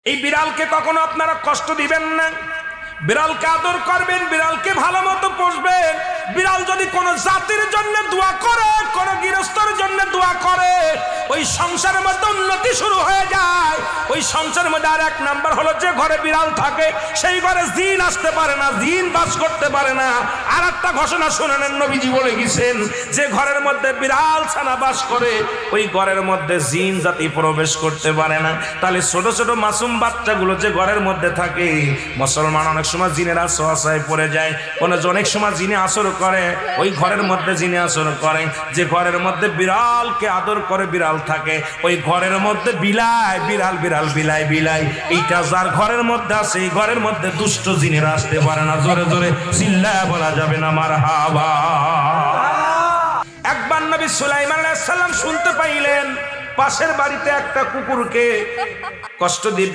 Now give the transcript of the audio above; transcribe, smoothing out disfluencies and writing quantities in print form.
এই বিড়ালকে কখনো আপনারা কষ্ট দিবেন না, বিড়ালকে আদর করবেন, বিড়ালকে ভালো মতো পুষবেন। বিড়াল যদি কোনো জাতির জন্য দোয়া করে, কোনো গৃহস্থর জন্য দোয়া করে, ওই সংসারের মধ্যে উন্নতি শুরু হয়ে যায়। ওই সংসারের মধ্যে আর এক নাম্বার হলো, যে ঘরে বিড়াল থাকে সেই ঘরে জিন আসতে পারে না, জিন বাস করতে পারে না। আর একটা ঘোষণা শুনেন, নবীজি বলে গেছেন, যে ঘরের মধ্যে বিড়াল ছানা বাস করে ওই ঘরের মধ্যে জিন জাতি প্রবেশ করতে পারে না। তাহলে ছোট ছোট মাসুম বাচ্চাগুলো যে ঘরের মধ্যে থাকে, মুসলমান অনেক সময় জিনের আশ্রয় পড়ে যায়, অনেক সময় জিনে আসর করে, ওই ঘরের মধ্যে জিনে আসর করে। যে ঘরের মধ্যে বিড়ালকে আদর করে বিড়াল থাকে, ওই ঘরের মধ্যে বিলাই বিড়াল বিড়াল বিলাই বিলাই, এইটা যার ঘরের মধ্যে আছে এই ঘরের মধ্যে দুষ্ট জিনেরা আসতে পারে না। জোরে জোরে চিল্লায় বলা যাবে না মারহাবা। একবার নবী সুলাইমান আলাইহিস সালাম শুনতে পাইলেন পাশের বাড়িতে একটা কুকুরকে কষ্ট দিয়ে